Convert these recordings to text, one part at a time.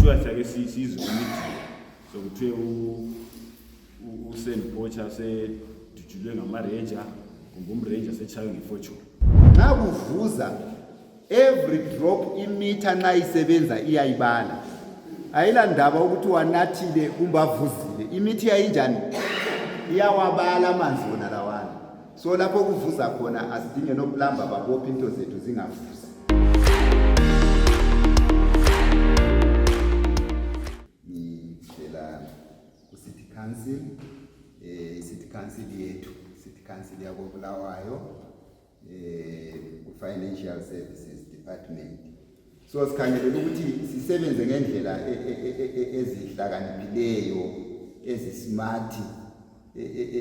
sure hlake sizwe imithi sokuthiwe uSend Poacher sedujulwe ngama-ranger kumbe umranger sechaywe ngefortune. Nxa kuvuza every drop imeter nayisebenza iyayibala. Ayila ndaba ukuthi wanathile kumbe avuzile. Imithi yayinjani? Iyawabala amanzi wona lawana. So lapho kuvuza khona asidinge noplumber babopha into zethu zingavuzi. Ngicela uCity Council, City Council yethu, City Council yako Bulawayo, Financial Services Department. So sikhangelela ukuthi sisebenze ngendlela ezihlakaniphileyo, ezismart,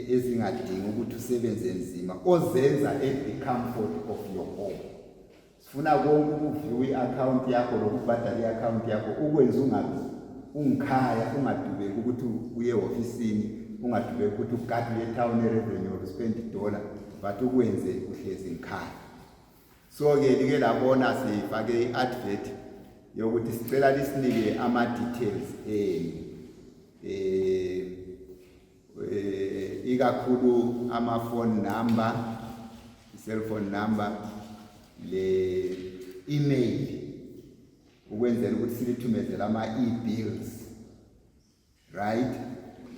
ezingadingi ukuthi usebenze nzima, ozenza at the comfort of your home. Sifuna konke ukuview i-account yakho lokubhadala i-account yakho ukwenza ungikhaya, ungadubeki ukuthi uye ofisini, ungadubeki ukuthi ugade town revenue or spend $, but ukwenze uhlezi ngikhaya. So ke like labona sifake i-advert yokuthi sicela lisinike ama-details ikakhulu ama-phone number, cell phone number, le-email ukwenzela ukuthi silithumezele ama-e-bills, right?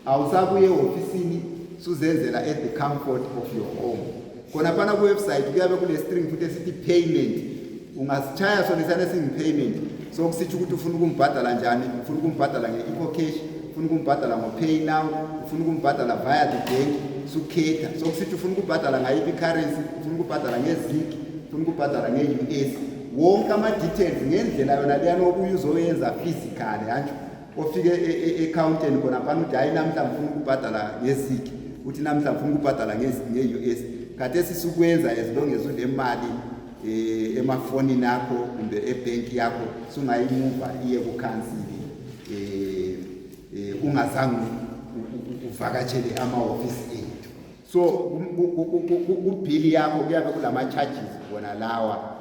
Awusabuye ofisini suzenzela at the comfort of your home. Khona phana ku website kuyabe kule string futhi esithi payment. Ungasitshaya sona isana sing payment. So kusithi ukuthi ufuna ukumbhadala njani, ufuna ukumbhadala nge-eCash, ufuna ukumbhadala ngo-Pay Now, ufuna ukumbhadala via the bank, sukhetha. So kusithi ufuna ukumbhadala ngayiphi currency, ufuna ukumbhadala ngeZig, ufuna ukumbhadala nge-US. Wonke ama-details ngendlela yona leyana obuye uzoyenza physically hanjalo. Ofike e-accountant khona phana uthi hayi namhla ngifuna ukubhadala ngeZig, uthi namhla ngifuna ukubhadala nge-US. Kade sisukwenza as long as unemali emafonini akho kumbe ebank yakho sungayimuva iye ku council ungazange uvakatshele ama-office ethu. So ku-bill yakho kuyabe kulama charges bona lawa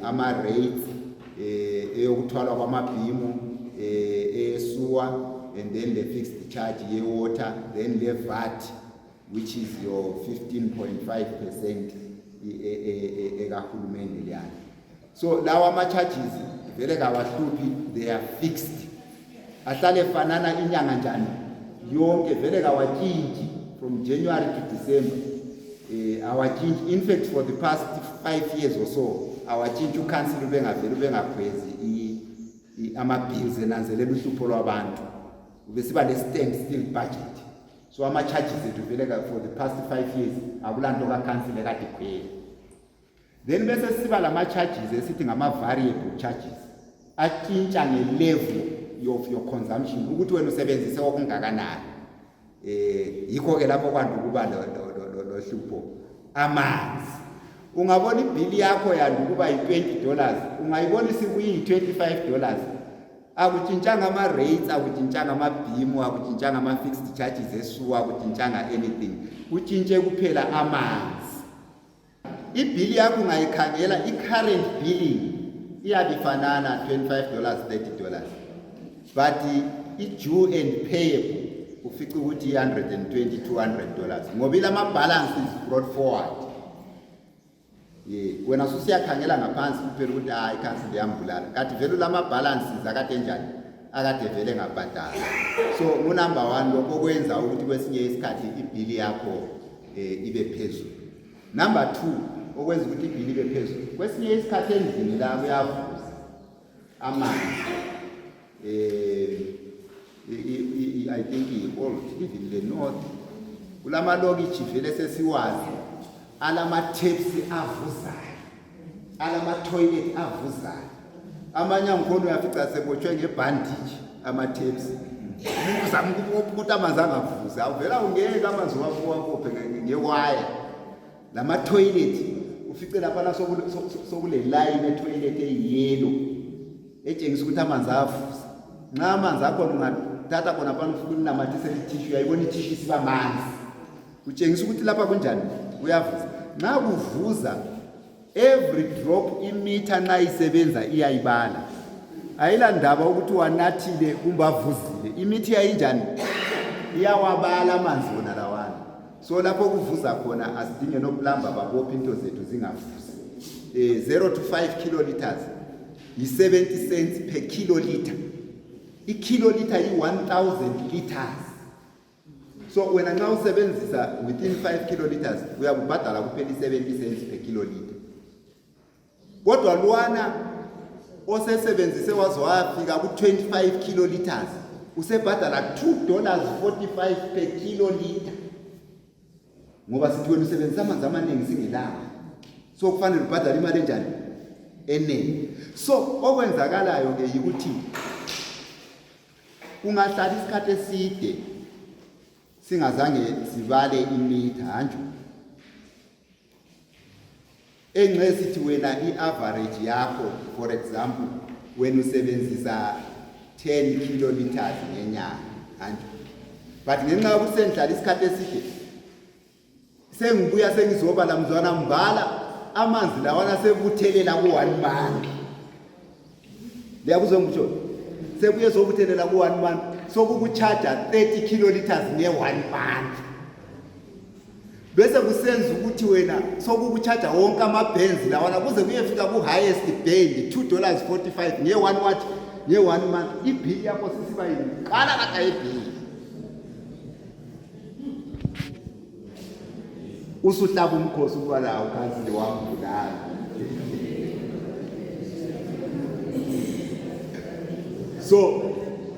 ama-rates eyokuthwalwa kwamabhimu esewer, and then the fixed charge ye-water, then the VAT, which is your 15.5% ekahulumende leyana. So lawa ama-charges vele kawahluphi, they are fixed. Ahlale fanana inyanga njani yonke, vele kawatshintshi from January to December. Awatshintshi. In fact, for the past 5 years or so, awatshintshi uCouncil ubengavezi ama-bills enanzelela uhlupho lwabantu. Ubesiba le-standstill budget. So ama-charges ethu vele for the past 5 years akulanto kaCouncil ekade ikhwele. Then bese siba lama-charges esithi ngama-variable charges atshintsha nge-level of your consumption ukuthi wena usebenzise okungakanani. Yikho ke lapho kwanti ukuba lohlupho. Amanzi, ungabona ibill yakho yandi ukuba yi-$20, ungayibona isikuyi-$25. Akutshintshanga ama-rates, akutshintshanga amabhimu, akutshintshanga ama-fixed charges esewer, akutshintshanga anything. Kutshintshe kuphela amanzi. Ibill yakho ungayikhangela, i-current billing iyabifanana $25, $30. But i-due and payable ufica ukuthi $120, $200 ngoba ilama-balance is brought forward. Wena susiyakhangela ngaphansi kuphela ukuthi hayi iCouncil yambulala, kanti vele lama-balances akade njani, akade vele ngabhadala. So number 1 lokho kwenza ukuthi kwesinye isikhathi ibill yakho ibe phezulu. Number 2 okwenza ukuthi ibill ibe phezulu, kwesinye isikhathi endlini la kuyavuza amanzi. I think even the north kulamalokitshi vele sesiwazi alama-taps avuzayo, alama-toilet avuzayo. Amanye angikhona uyafica sebotshwe ngebhandiji ama-taps. Uzama ukuthi amanzi angavuzi, awuvela ungeke amanzi wakophe ngewaya. Lama-toilet ufice laphana sokule line etoilet eyiyelo etshengisa ukuthi amanzi ayavuza. Nxa amanzi akho ungathatha khona phana ufike unamathisele itissue, uyayibona itissue isiba manzi, kutshengisa ukuthi lapha kunjani kuyavuza. Nxa kuvuza every drop imeter nayisebenza iyayibala. ayilandaba ukuthi wanathile kumbe avuzile. Imithi yayinjani? Iyawabala amanzi wona lawana. So lapho kuvuza khona asidinge noplumber babopha into zethu zingavuzi. 0 to 5 kiloliters yi-70 cents per kiloliter. I-kiloliter yi-1000 liters. So wena nxa usebenzisa within 5 kiloliters uyakubhadala kuphela i-70 cents per kiloliter. Kodwa lwana osesebenzise waze wafika ku-25 kiloliters usebhadala $2.45 per kiloliter. Ngoba sithi wena usebenzisa amanzi amaningi singelawo. So kufanele ubhadale imali enjani? Eningi. So okwenzakalayo ke yikuthi ungahlala isikhathi eside singazange sibale imitha hanju. Engxe sithi wena i-average yakho, for example, when usebenzisa 10 kiloliters ngenyanga hanju. But ngenxa yokuthi sengihlala isikhathi eside sengibuya sengizoba lamzwana mbala amanzi lawana sebuthelela ku-1 month. Liyakuzwa ngitsho? Sebuye sobuthelela ku-1 month sokukucharger 30 kiloliters nge-1 month. Bese kusenza ukuthi wena sokukucharger wonke amabhenzi lawana kuze kuyefika ku-highest band $2.45 nge-1 month. Ibhili yakho sisiba yini? Qala kaka ibhili. Usuhlaba umkhosi ukuba lawo kansile wambulala. So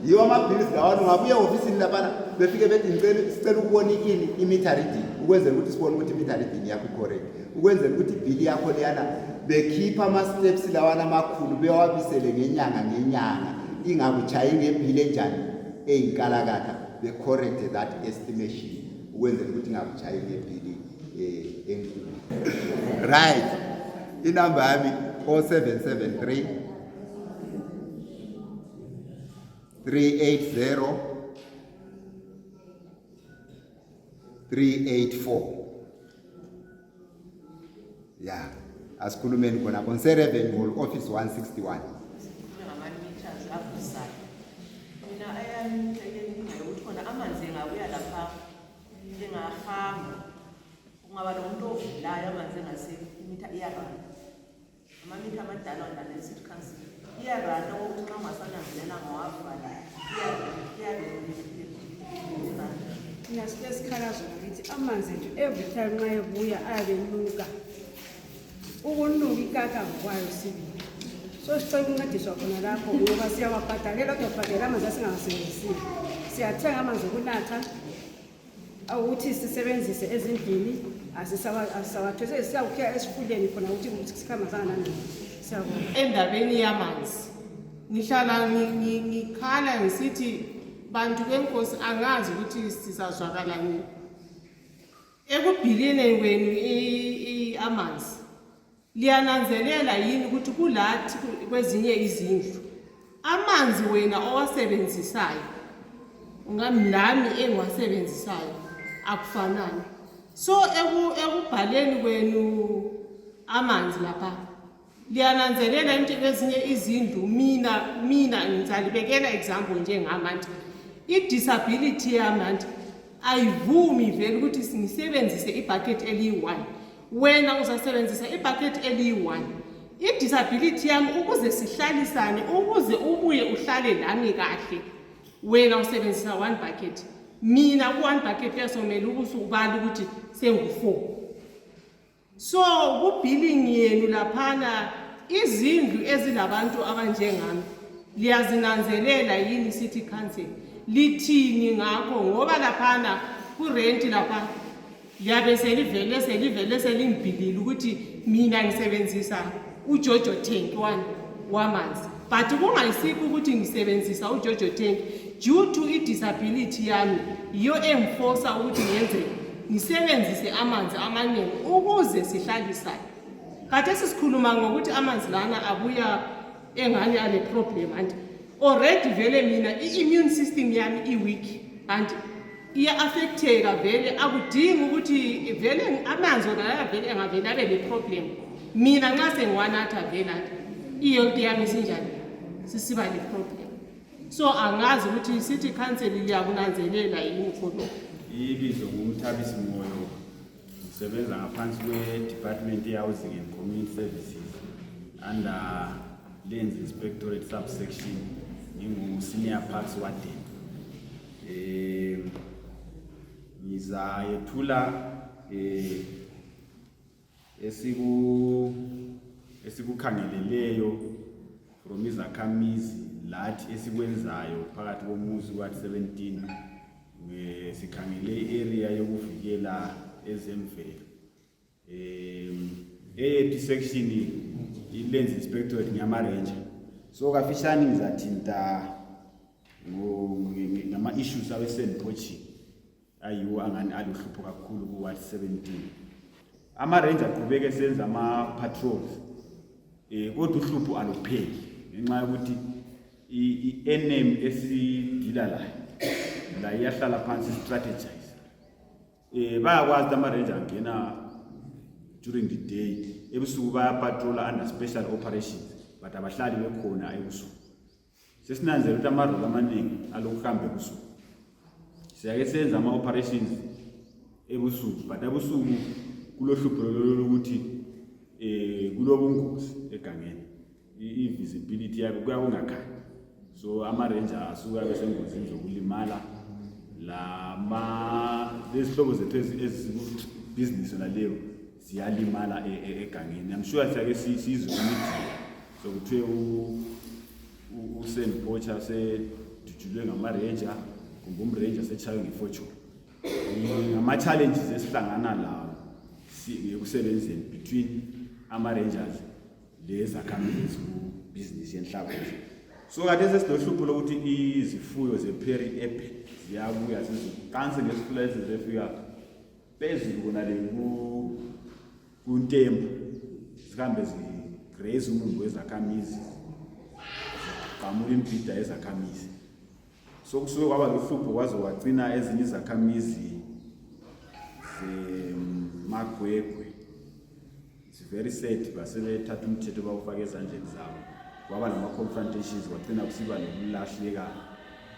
yiwo amabhilisi lawana ungabuya ofisini lapha befike bethi sicela ukubona i-meter reading ukwenzela ukuthi sibone ukuthi i-meter reading yakho correct. Ukwenzela ukuthi ibhili yakho leyana bekhipha ama-steps lawana amakhulu bewabisele ngenyanga ingakuchayi ngebhili enjani eyinkalakatha be-correct that estimation ukwenzela ukuthi ingakuchayi ngebhili enkulu. Right. Inamba yami 0773 380 384. Yeah, asikhulumeni khona konsereven hall office 161. Ungaba nomuntu ovulayo amanzi engasekho imitha iyarana. Amamitha amadala wona city council iyarana ukuthi nxa ungasananzelela ngawavala Mina sikhalazo ukuthi amanzi ethu every time nxa ebuya ayabenuka. Ukunuka ikaka ngokwayo sibili. So sicela ukuncediswa khona lapho ngoba siyawabhadalela kodwa ubhadela amanzi asingasebenzisile. Siyathenga amanzi okunatha awuthi sisebenzise ezindlini asisawathwese siyawukhiya esifuleni khona ukuthi sikhamba kangakanani. Siyabonga. Endabeni yamanzi ngihlala ngikhala ngisithi bantu benkosi angazi ukuthi sizazwakala nini ekubhilini kwenu amanzi liyananzelela yini ukuthi kulathi kwezinye izindlu amanzi wena owasebenzisayo ungamlami engiwasebenzisayo akufanani. So ekubhaleni kwenu amanzi lapha liyananzelela into kwezinye izindlu mina ngizalibekela example njengamanje i-disability yamanje ayivumi vele ukuthi ngisebenzise ibucket eliyi-1 wena uzasebenzisa ibucket eliyi-1 i-disability yami ukuze sihlalisane ukuze ubuye uhlale lami kahle wena usebenzisa 1 bucket mina ku-1 bucket yasomele ubala ukuthi sengu-4. So ku-billing yenu laphana izindlu ezilabantu abanjengami liyazinanzelela yini city council lithini ngakho ngoba laphana ku-rent lapha liyabe selivele selingibhilile ukuthi mina ngisebenzisa uJojo tank 1 wamanzi but kungayisikho ukuthi ngisebenzisa uJojo tank due to i-disability yami yiyo engiforsa ukuthi ngisebenzise amanzi amaningi ukuze sihlalisane. Khathesi sikhuluma ngokuthi amanzi lana abuya engani ale problem and already vele mina i-immune system yami i-weak and iya-affecteka vele akudingi ukuthi vele amanzi wona vele engavele abe le problem mina nxa sengiwanatha vele iyo yami sinjani sisiba le-problem. So angazi ukuthi i-city council liyakunanzelela yini khona. Ibizo ngumthabisi moyo, ngisebenza ngaphansi kwe-Department ye-Housing and Community Services under Lands Inspectorate subsection, ngingu-Senior Parks Warden. Ngizayethula esikukhangeleleyo from izakhamizi lathi esikwenzayo phakathi komuzi wa-17 sikhangele i-area yokuvikela ezemvelo. Eyethu section i-Lands Inspectorate ngiyama-ranger, so kafishane ngizathinta ngama-issues awe-sand poaching ayiwo angani aluhlupho kakhulu ku-Ward 17. Ama-ranger aqhubeke senza ama-patrols, kodwa uhlupho alupheli ngenxa yokuthi i-NM esidila la iyahlala phansi strategize. Bayakwazi ama-ranger angena during the day, ebusuku bayapatrola under special operations, but abahlali bekhona ebusuku. Sesinanzela ukuthi amaroli amaningi alokuhamba ebusuku. Siyake senza ama-operations ebusuku, but ebusuku kulohlupho lokuthi kulobungozi egangeni, i-visibility yabo kuyakungakhanyi. So ama-ranger asuka besengozini zokulimala. Lezihlobo zethu ezikubusiness naleyo ziyalimala egangeni. I'm sure siyake sizwe ukuthi so kuthiwe u-sand poacher sedujulwe ngama-ranger, kumbe umranger sechaywe ngefortune. Ngama-challenges esihlangana lawo ekusebenzeni between ama-rangers lezakhamizi ku-business yenhlabathi. So kade sesilohlupho lokuthi izifuyo ze-peri ape ziyabuya zizikanse ngesifulezi zefika phezulu kunale kuntembu, zihambe zigraze umumbu wezakhamizi, ziqamula imbhida yezakhamizi. So kusuke kwaba lohlupho kwaze wagcina ezinye izakhamizi zemagwegwe. It's very sad, basebethatha umthetho bawufaka ezandleni zabo. Kwaba nama-confrontations, wagcina kusiba nokulahleka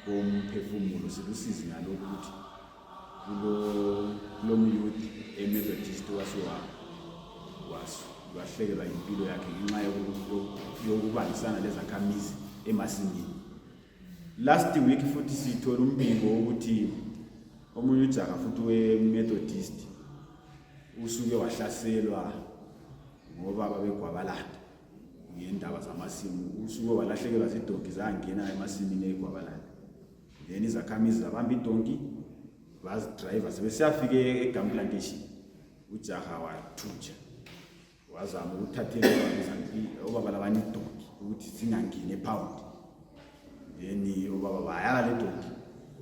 komphefumulo. Silusizi ngalokhu ukuthi kulo myouth eMethodist wahlekelwa impilo yakhe ngenxa yokubangisana lezakhamizi emasimini. Last week futhi sithola umbiko ukuthi omunye ujaha futhi we-Methodist usuke wahlaselwa ngoba babegwabalanda ngendaba zamasimu. Usuke walahlekelwa zidonki zangena emasimini egwabalanda, then izakhamizi zabamba idonki bazidrayiva sebesiyafika eGum Plantation. Ujaha wathutsha wazama ukuthathela obaba labanye idonki ukuthi singangeni epound. Then obaba bayala le donki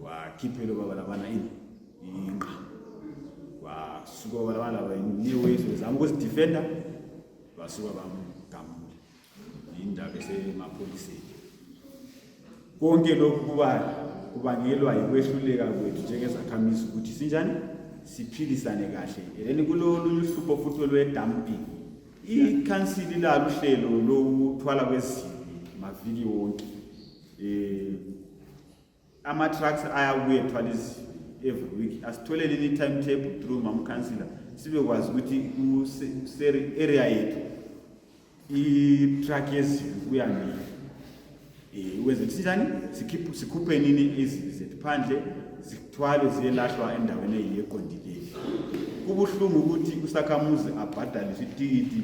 wakhiphela obaba labana inqa, wasuka obaba labana laba niwe bezama ukuzidefenda, basuka bamgamula indaba esemapholiseni. Konke lokhu kubangelwa yikwehluleka kwethu njengezakhamizi ukuthi sinjani siphilisane kahle. Then kulolunye uhlupho futhi olwe-dumping. I-council ilalo uhlelo lokuthwala kwezibi maviki wonke. Ama-trucks ayabuye ethwala izibi every week. Asitholele i-timetable through councillor sibe kwazi ukuthi area yethu i-truck yezibi kuya nini. Ukwenzela sinjani sikhuphe nini izibi zethu phandle, zithwalwe ziyelahlwa endaweni eyiqondileyo. Kubuhlungu ukuthi usakhamuzi abhadale itikiti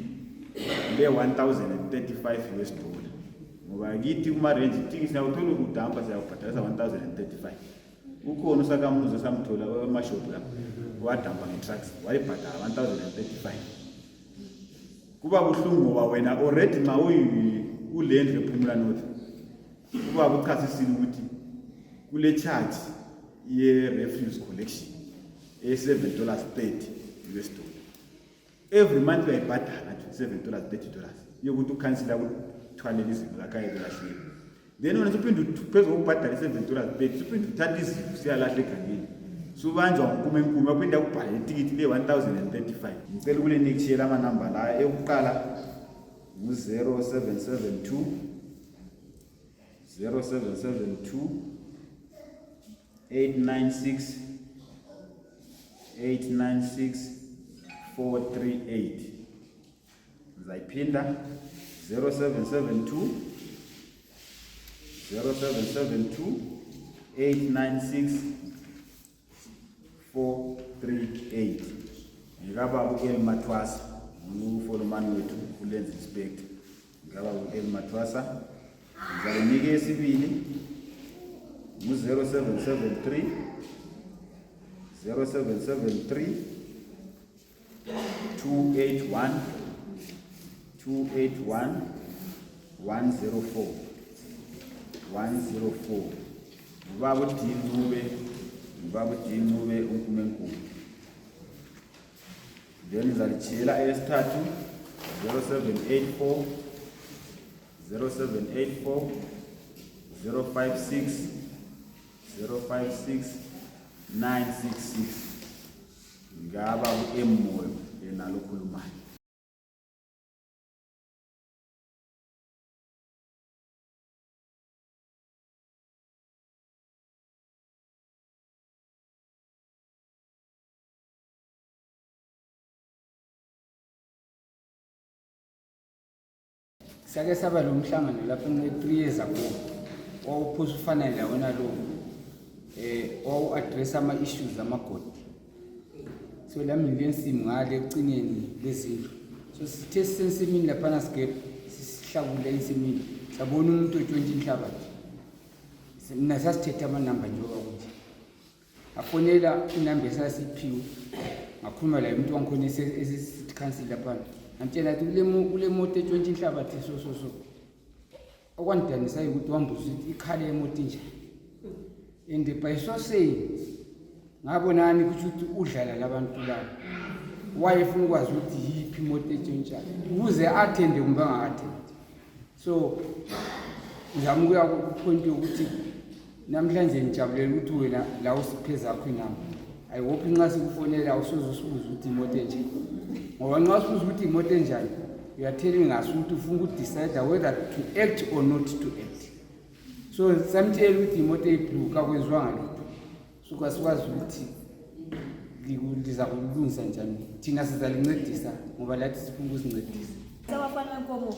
le-$1,035 ngoba kithi kuma-range itikiti siyawuthola ukudampa siyawubhadalisa $1,035. Ukhona usakhamuzi esamthola amashophu lapho wadampa nge-trucks wayibhadala $1,035. Kuba buhlungu ngoba wena already ma ulendlu ePhumula North kuba buchasisile ukuthi kule charge ye-refuse collection $7.30 every month uyayibhadala $7.30 yokuthi ukhansila ukuthwalela izinto zakhe ayekulahleka. Then wena uphinde phezu kokubhadala $7.30 uphinde uthatha izinto siyalahle egangeni, subanjwa nkumenkume aphinde akubhalele itikiti le-$1,035. Ngicela ukulenikishela amanamba la eyokuqala ngu-0772 0772 896 438. Ngizayiphinda 0772 896 438. Ngikababa uElma Thwasa, ufolomani wethu uLens Inspector. Ngikababa uElma Thwasa. Ngizakunika esibili u-0773 281 104. Ubaba uDinube uNkulunkulu. Then ngizalichiyela esithathu 0784 056 966. Ngaba uEmoyo yena lokhulumayo. Sake saba lo mhlangano lapho 3 years ago wawuphuza ufana lawona lo address ama issues amagodi. So la millennium ngale ekucineni lezindlu. So sithe sensimini lapha na scape sihlakule insimini. Sabona umuntu otshontsha inhlabathi. Mina sasithethe ama number njengoba ukuthi. Afonela inamba esasiphiwe. Ngakhuluma la umuntu wangikhona esi council lapha. Ngitshela ukuthi kule moto etshontsha inhlabathi so okwandidanisa ukuthi wambuza ukuthi ikhale emoto nje. And by so saying ngabonani ukuthi udlala labantu labo. Wayefuna ukwazi ukuthi yiphi imoto etshontsha ukuze athende kumbe angathende. So ngizama ukuya ku point ukuthi namhlanje ngijabulela ukuthi wena la usipheza akho inamba. I hope nxa sikufonela usozusibuza ukuthi imoto enje. Ngoba nxa usibuza ukuthi imoto enjani, you are telling us ukuthi ufuna ukudecide whether to act or not to act. So samtshela ukuthi imoto eblue kakwezwanga lutho. So kwasikwazi ukuthi liza kulungisa njani. Thina sizalincedisa ngoba lathi sifuna ukusincedisa. Sabafana inkomo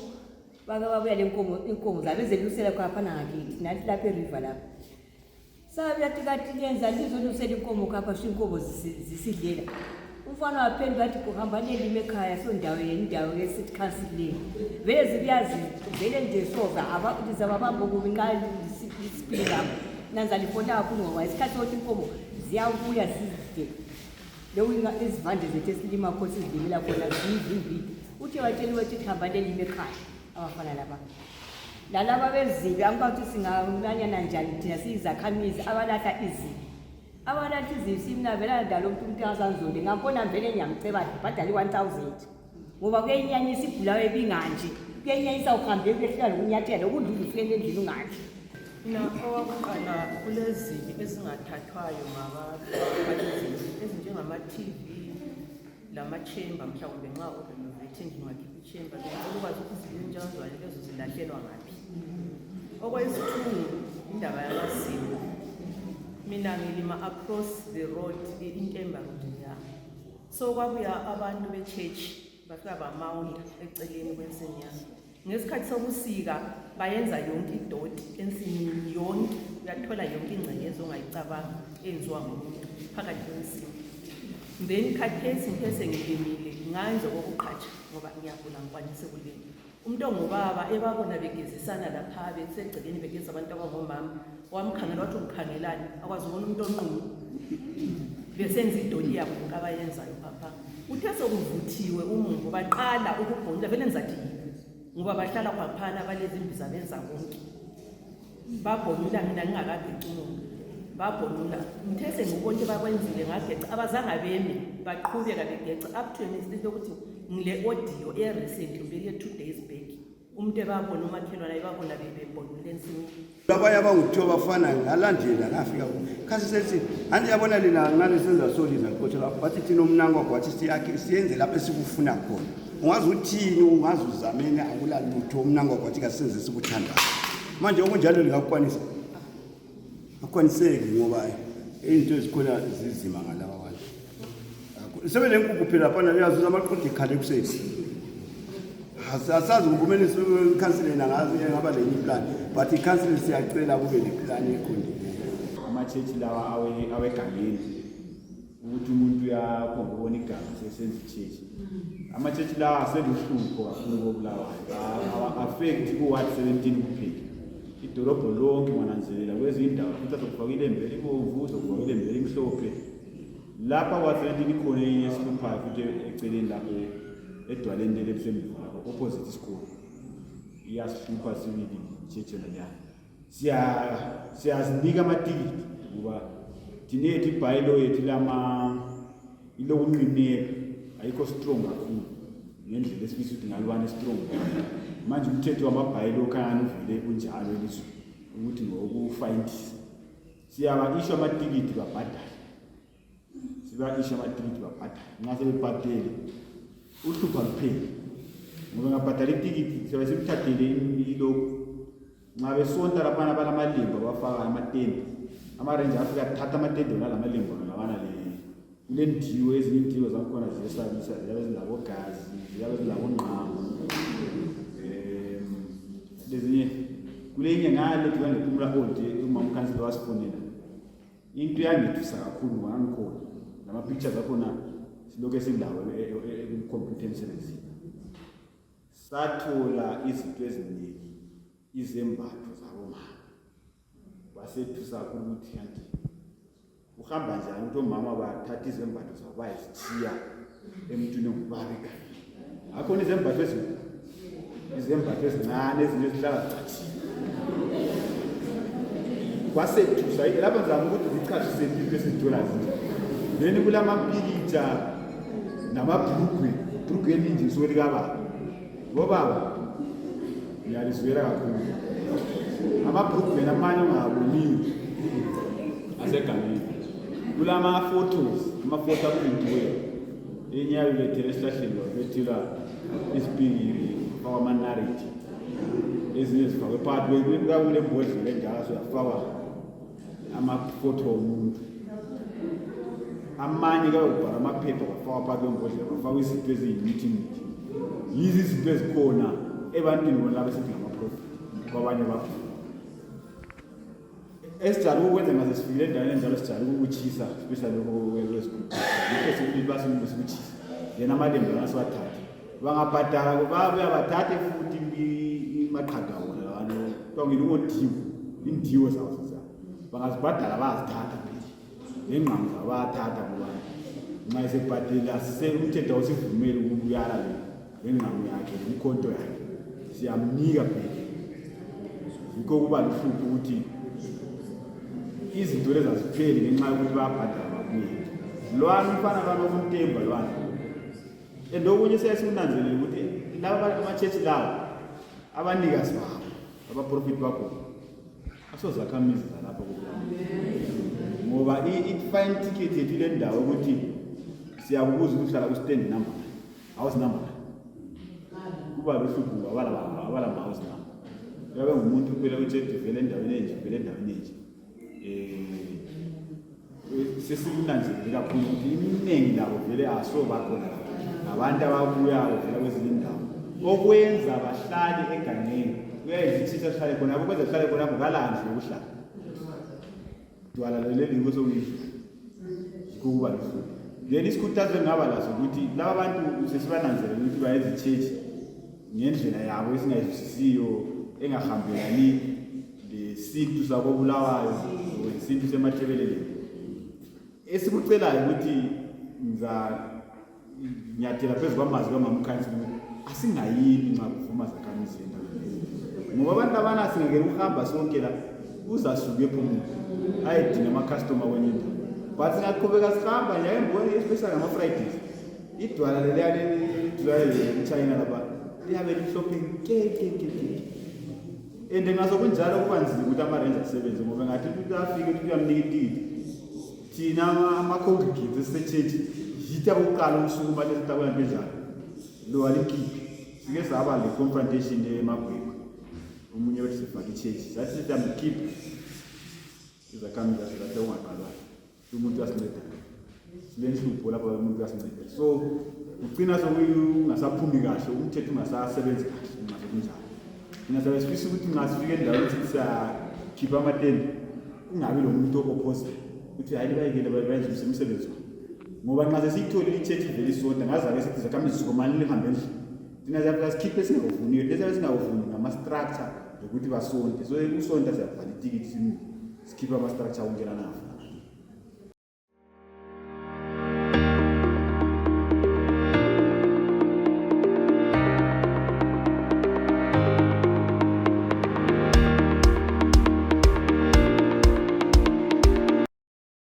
bake babuya lenkomo zabe zelusela kwaphana ngakithi nathi lapha eriver lapha. Sabe yathi lenza lizolusela inkomo kapha shinkomo zisidlela. Umfana waphendula wathi kuhamba nelime ekhaya so indawo yesithi council le. Vele zibuyazi vele nje soza ababamba kubinqali isipili lapho. Nanza lifona kakhulu ngoba isikhathi sokuthi inkomo ziyabuya sizide. Leyo izivande zethu esilima khona sizilimela khona zimbili. Uthe watshela ukuthi kuhamba nelime ekhaya abafana laba. Lalaba bezibi angikwazi singamanyana njani thina siyizakhamizi abalahla izibi. Abalahla izibi simna vela ndalo umuntu azanzonde ngabona vele ngiyamceba ibhadali 1000 ngoba kuyenyanyisa ibhulawe ebinganje kuyenyanyisa uhambe kuyefika lokunyathela ukudlula ufike endlini unganje. Na owakuqala kulezibi ezingathathwayo ngabaphakathi ezinjengama-TV lama-chamber mhlawumbe nxa urenovate endlini wakhipha i-chamber ukwazi ukuthi izibi ezinjengazwayo lezo zilahlelwa ngaphi. Okwesithungu indaba yamasiko. Mina ngilima across the road iNtemba road ya. So kwabuya abantu be-church bafika bamawunda eceleni kwensinyana. Ngesikhathi sokusika bayenza yonke idoti ensimini yonke uyathola yonke ingcekeza ongayicabanga enziwa ngumuntu phakathi kwensimu. Then khathesi ngithe ngilimile nganze kokuqhatsha ngoba ngiyagula ngikwanise kulima. Umuntu ongubaba ebabona begezisana lapha besegceleni begeza abantu abangomama wamkhangela wathi ukukhangelani akwazi ukubona umuntu onqunu besenza idoli yabo abayenzayo papa. Uthe sokuvuthiwe umuntu baqala ukubhonula vele ngizathi ngoba bahlala kwaphana balezi imbiza benza konke. Babhonula mina ngingakabheci umuntu. Babhonula ngithe ngibonke bakwenzile ngageca abazange beme baqhubeka begeca up to nesitho ukuthi ngile audio recent ubeke 2 days back. Umuntu ebabona umakhelwane ebabona bebhonule ensimini. Labanye abanguthiwa bafana ngalandela ngafika kasi sethi anje yabona lina ngane senza soliza nkotsha lapho bathi thina umnango kwathi siyenze lapho esikufuna khona. Ungazi uthini ungazi uzamene akula lutho umnango kwathi kasenze sikuthandayo. manje okunjalo lingakukwanisa akwaniseki ngoba into ezikhona zizima ngalawa bantu sebele nkukhu phela lapha uyazuza amaqoqo ekhale kuseni asazi ukumele ikhansile nangazi ngaba lenye plan but ikhansile siyacela kube neplan ekhondileyo ama-church lawa awegangeni ukuthi umuntu uyakhomba ukubona igama sesenza i-church ama-church lawa aseluhlupho kakhulu kobulawayo affect ku-ward 17 kuphela idolobho lonke wananzelela kwezinye indawo futhi azokufakile embele ibomvu uzokufakile embele imhlophe lapha kwa 17 ikhona enye esihluphayo futhi eceleni lapho edwaleni leli elisemva lapho opposite school iyasihlupha sibili i-church leyana siyazinika amatikiti kuba thina yethu ibhayilo yethu ilokunqineka ayikho strong kakhulu ngendlela esifisa ukuthi ngalibane strong manje umthetho wamabhayilo okhanya uvele kunjalo elizwe ukuthi ngokufayindisa siyaba-ishu amatikiti babhadale siba-ishu amatikiti babhadale nxa sebebhadele uhlupha lupheli ngoba ngabhadala itikiti siyabe simthathele ilokhu nxa besonta laphana balamalembu abafaka amatende amarenje afika athatha amatende nalamalembu labana kule ndiwo ezinye indiwo zakhona ziyesabisa ziyabe zilabogazi ziyabe zilabonqama lezinye kule inye ngale tukanepumula old umama ukhansila wasifonela into yangethusa kakhulu ngangikhona nama-pictures akhona silokhu esindawo ekukhompyutha emsebenzini sathola izinto eziningi izembatho zabomama wasethusa kakhulu ukuthi kanti uhamba njani ukuthi omama bathatha izembatho zabo bayazithiya emntwini ongubarika akhona izembatho ezincane ezinye ezihlala zicathile kwasethusa lapha ngizama ukuthi zichazise impilo esizithola zinje then kulamapikitsha namabhrugwe eninji isuke likababa ngobaba ngiyalizwela kakhulu amabhrugwe namanye ongawaboniyo asegangeni kulama-photos ama-photo aprintiweyo enye yayilethela esihlahleni wabethelwa isipikiri fakwamanariti ezinye zifakwe phakathi kule mbodlela enjalo soyafakwa amaphoto omuntu amanye kayobhala amaphepha kwafakwa phakathi kwembodlela kwafakwa izinto eziyimithimithi yizi izinto ezikhona ebantwini bona laba esithi ngamaprofiti kwabanye babo esijala ukwenza ngaze sifikile endaweni enjalo sijala ukutshisa especially lokwesikutshisa yena amalembu anasiwathatha bangabhadala babuya bathathe futhi imaqhaga wona lawana kwangile indiwo zawo bangazibhadala bayazithatha nengqamu zabo bayathatha kubana nxa esebhadela umthetho awusivumeli ukubuyala ngengqamu yakhe nemkhonto yakhe siyamnika phela yikho kuba luhlupho ukuthi izinto lezi azipheli ngenxa yokuthi bayabhadala babuye lwana umfana kanokuntemba lwana and okunye sesikunanzelela ukuthi laba ama-church lawo abanikazi babo abaprofiti bakhona asozakhamizi zalapho ngoba i-fine ticket yethu ile ndawo ukuthi siyakubuza ukuthi uhlala ku-stand number house number kuba luhlupho abala ma-house number yabe ngumuntu kuphela ukuthi vele endaweni enje vele endaweni enje sesikunanzelele kakhulu ukuthi iminingi labo vele asobakhona abantu ababuyayo vela kwezinye indawo okwenza bahlale egangeni kuyayizithisa sihlale khona abo kwenza sihlale khona ngalandle yokuhlala dwala leli ngosokuyisho kuba luhlupho then isikhuthazo engaba laso ukuthi laba bantu sesibananzelela ukuthi bayenza i-church ngendlela yabo esingayizwisisiyo engahambelani lesintu sakobulawayo lesintu semathebeleleni esikucelayo ukuthi ngiyathela phezu kwamazwi kamama ukhansila asingayini nxa kuvuma zakhamizi endaweni ngoba abantu abana singekela ukuhamba sonke la uzasuka ephumula ayedinga amakhastoma kwenye indawo but singaqhubeka sihamba nyakemboni especially ngama-Fridays idwala leliyalechina lapha liyabe lihlophe nke and ngasokunjalo kuba nzima ukuthi ama-range asebenze ngoba ngathi ukuthi afike ukuthi uyamnika itikiti thina ama-congregates esisechechi yithi abokuqala ukusukuma lesitakwena benjalo lo alikhiphi sike saba le confrontation emagwegwe omunye wethu sifake ichechi sathi sithi amkhiphe izakhamizi zahle ungaqalwayo umuntu uyasincedayo silenhlupho lapho umuntu uyasincedayo so ugcina ungasaphumi kahle umthetho ungasasebenzi kahle ungaze kunjalo mina sabe sifisa ukuthi ngasifike endaweni ukuthi siyakhipha amatende kungabi lo muntu opposite uthi hayi bayekele bayenze umsebenzi ngoba nxa sesiyitholile ichechi vele isonta ngazabe sithi zakhamizi sikomani lihambe endlini thina siyaphela sikhiphe esingawuvuniyo lesi singawuvuni ngama-structure zokuthi basonte so usonta siyavala itikiti sikhiphe ama-structure wonke lanafa